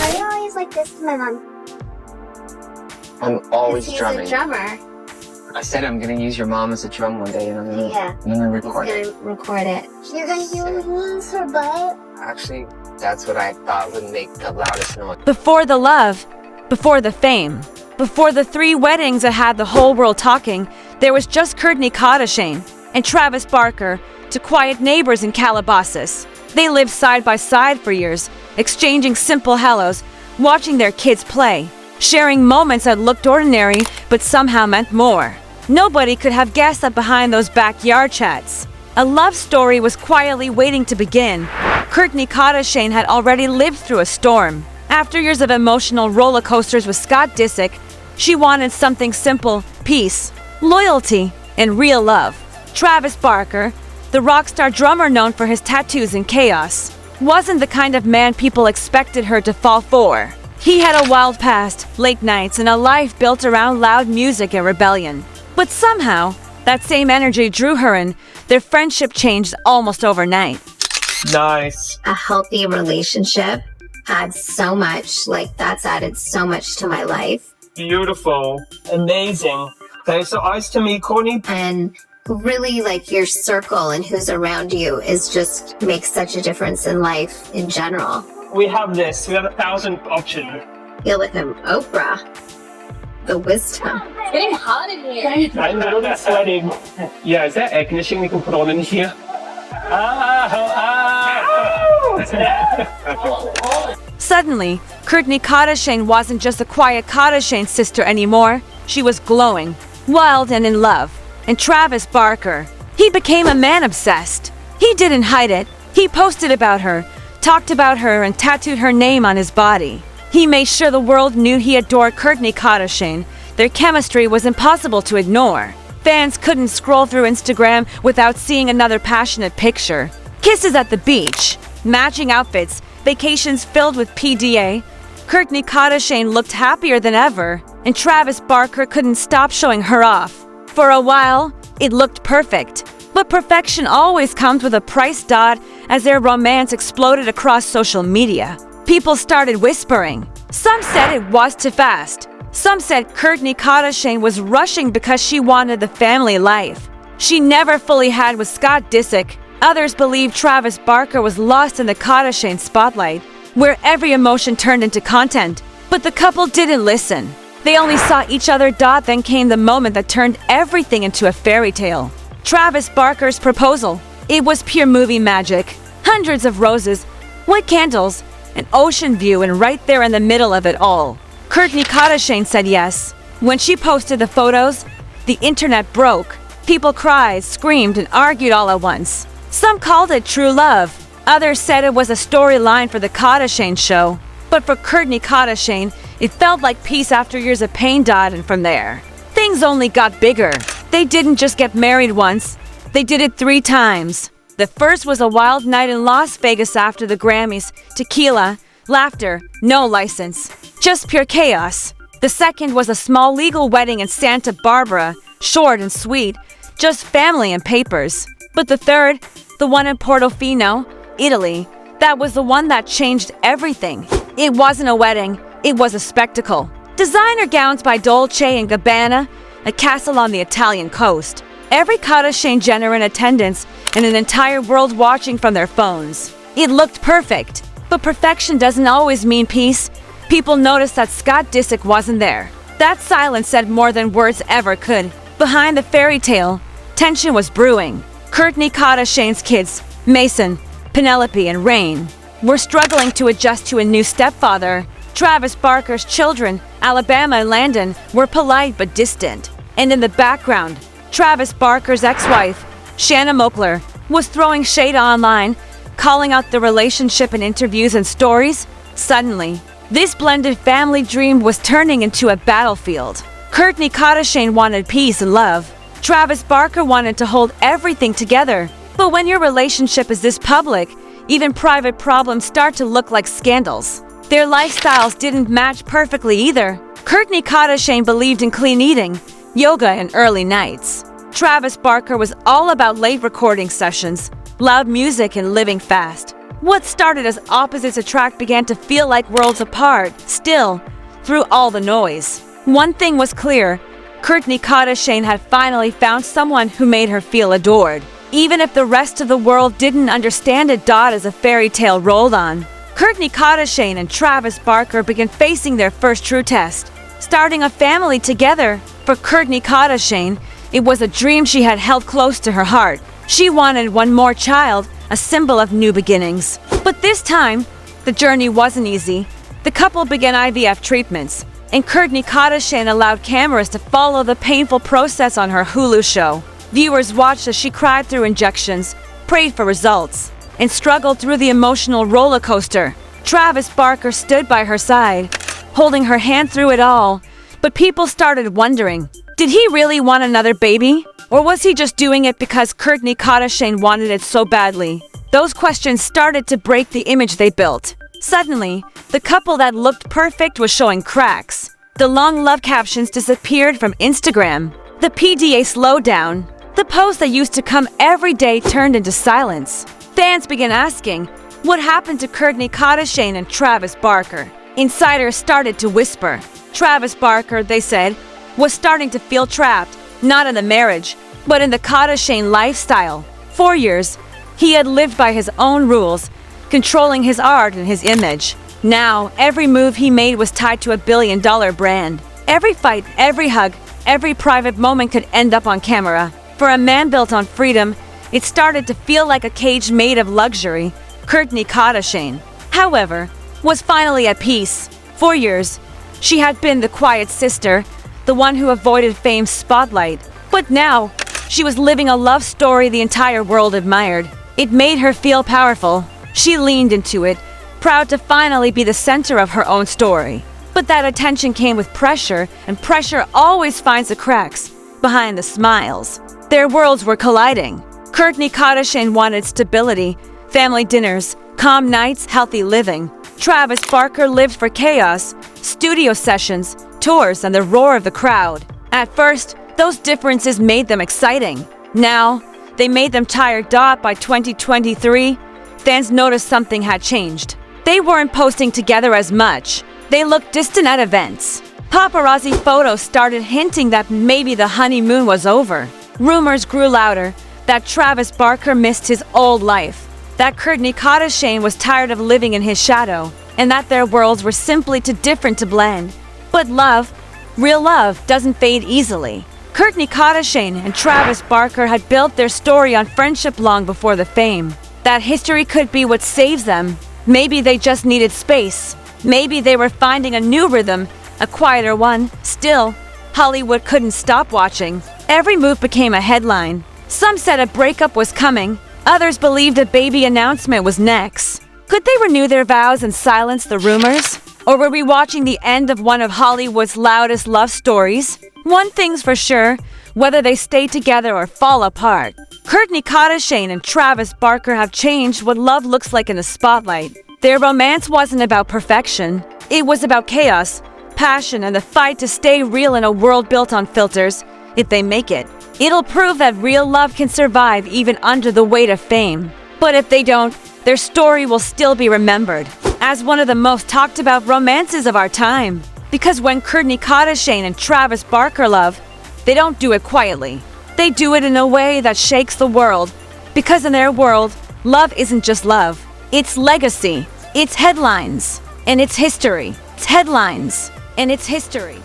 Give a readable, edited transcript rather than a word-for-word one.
Why are you always like this to my mom? I'm always He's drumming. a drummer. I said I'm gonna use your mom as a drum one day, and I'm gonna record it. He's gonna record it. You're gonna use her butt? Actually, that's what I thought would make the loudest noise. Before the love, before the fame, before the 3 weddings that had the whole world talking, there was just Kourtney Kardashian and Travis Barker, two quiet neighbors in Calabasas. They lived side by side for years, exchanging simple hellos, watching their kids play, sharing moments that looked ordinary but somehow meant more. Nobody could have guessed that behind those backyard chats, a love story was quietly waiting to begin. Kourtney Kardashian had already lived through a storm. After years of emotional roller coasters with Scott Disick, she wanted something simple: peace, loyalty, and real love. Travis Barker, the rock star drummer known for his tattoos and chaos, wasn't the kind of man people expected her to fall for. He had a wild past, late nights, and a life built around loud music and rebellion. But somehow, that same energy drew her in. Their friendship changed almost overnight. Nice. A healthy relationship adds so much. Like, that's added so much to my life. Beautiful. Amazing. Okay, so eyes to me, Kourtney. And really, like, your circle and who's around you is just makes such a difference in life in general. We have this. We have 1,000 options. Feel like I'm Oprah. The wisdom. It's getting hot in here. I'm literally sweating. Yeah, is there air conditioning we can put on in here? Suddenly, Kourtney Kardashian wasn't just a quiet Kardashian sister anymore. She was glowing, wild, and in love. And Travis Barker, he became a man obsessed. He didn't hide it. He posted about her, talked about her, and tattooed her name on his body. He made sure the world knew he adored Kourtney Kardashian. Their chemistry was impossible to ignore. Fans couldn't scroll through Instagram without seeing another passionate picture. Kisses at the beach, matching outfits, vacations filled with PDA. Kourtney Kardashian looked happier than ever, and Travis Barker couldn't stop showing her off. For a while, it looked perfect. But perfection always comes with a price tag. As their romance exploded across social media, people started whispering. Some said it was too fast. Some said Kourtney Kardashian was rushing because she wanted the family life she never fully had with Scott Disick. Others believed Travis Barker was lost in the Kardashian spotlight, where every emotion turned into content. But the couple didn't listen. They only saw each other. Then came the moment that turned everything into a fairy tale. Travis Barker's proposal. It was pure movie magic. Hundreds of roses, white candles, an ocean view, and right there in the middle of it all, Kourtney Kardashian said yes. When she posted the photos, the internet broke. People cried, screamed, and argued all at once. Some called it true love. Others said it was a storyline for the Kardashian show. But for Kourtney Kardashian, it felt like peace after years of pain. And from there, things only got bigger. They didn't just get married once. They did it 3 times. The first was a wild night in Las Vegas after the Grammys. Tequila, laughter, no license, just pure chaos. The second was a small legal wedding in Santa Barbara, short and sweet, just family and papers. But the third, the one in Portofino, Italy, that was the one that changed everything. It wasn't a wedding, it was a spectacle. Designer gowns by Dolce & Gabbana, a castle on the Italian coast. Every Kardashian Jenner in attendance, and an entire world watching from their phones. It looked perfect, but perfection doesn't always mean peace. People noticed that Scott Disick wasn't there. That silence said more than words ever could. Behind the fairy tale, tension was brewing. Kourtney Kardashian's kids, Mason, Penelope, and Rain, were struggling to adjust to a new stepfather. Travis Barker's children, Alabama and Landon, were polite but distant. And in the background, Travis Barker's ex-wife, Shanna Moakler, was throwing shade online, calling out the relationship in interviews and stories. Suddenly, this blended family dream was turning into a battlefield. Kourtney Kardashian wanted peace and love. Travis Barker wanted to hold everything together. But when your relationship is this public, even private problems start to look like scandals. Their lifestyles didn't match perfectly either. Kourtney Kardashian believed in clean eating, yoga, and early nights. Travis Barker was all about late recording sessions, loud music, and living fast. What started as opposites attract began to feel like worlds apart, still, through all the noise. One thing was clear, Kourtney Kardashian had finally found someone who made her feel adored. Even if the rest of the world didn't understand it, as a fairy tale rolled on. Kourtney Kardashian and Travis Barker began facing their first true test, starting a family together. For Kourtney Kardashian, it was a dream she had held close to her heart. She wanted one more child, a symbol of new beginnings. But this time, the journey wasn't easy. The couple began IVF treatments, and Kourtney Kardashian allowed cameras to follow the painful process on her Hulu show. Viewers watched as she cried through injections, prayed for results, and struggled through the emotional roller coaster. Travis Barker stood by her side, holding her hand through it all. But people started wondering, did he really want another baby? Or was he just doing it because Kourtney Kardashian wanted it so badly? Those questions started to break the image they built. Suddenly, the couple that looked perfect was showing cracks. The long love captions disappeared from Instagram. The PDA slowed down. The posts that used to come every day turned into silence. Fans began asking, what happened to Kourtney Kardashian and Travis Barker? Insiders started to whisper. Travis Barker, they said, was starting to feel trapped, not in the marriage, but in the Kardashian lifestyle. 4 years, he had lived by his own rules, controlling his art and his image. Now, every move he made was tied to a billion-dollar brand. Every fight, every hug, every private moment could end up on camera. For a man built on freedom, it started to feel like a cage made of luxury. Kourtney Kardashian, however, was finally at peace. 4 years, she had been the quiet sister, the one who avoided fame's spotlight. But now, she was living a love story the entire world admired. It made her feel powerful. She leaned into it, proud to finally be the center of her own story. But that attention came with pressure, and pressure always finds the cracks behind the smiles. Their worlds were colliding. Kourtney Kardashian wanted stability, family dinners, calm nights, healthy living. Travis Barker lived for chaos, studio sessions, tours, and the roar of the crowd. At first, those differences made them exciting. Now, they made them tired. By 2023, fans noticed something had changed. They weren't posting together as much. They looked distant at events. Paparazzi photos started hinting that maybe the honeymoon was over. Rumors grew louder that Travis Barker missed his old life, that Kourtney Kardashian was tired of living in his shadow, and that their worlds were simply too different to blend. But love, real love, doesn't fade easily. Kourtney Kardashian and Travis Barker had built their story on friendship long before the fame. That history could be what saves them. Maybe they just needed space. Maybe they were finding a new rhythm, a quieter one. Still, Hollywood couldn't stop watching. Every move became a headline. Some said a breakup was coming. Others believed a baby announcement was next. Could they renew their vows and silence the rumors? Or were we watching the end of one of Hollywood's loudest love stories? One thing's for sure, whether they stay together or fall apart, Kourtney Kardashian and Travis Barker have changed what love looks like in the spotlight. Their romance wasn't about perfection. It was about chaos, passion, and the fight to stay real in a world built on filters. If they make it, it'll prove that real love can survive even under the weight of fame. But if they don't, their story will still be remembered as one of the most talked about romances of our time. Because when Kourtney Kardashian and Travis Barker love, they don't do it quietly. They do it in a way that shakes the world. Because in their world, love isn't just love. It's legacy, it's headlines, and it's history. It's headlines, and it's history.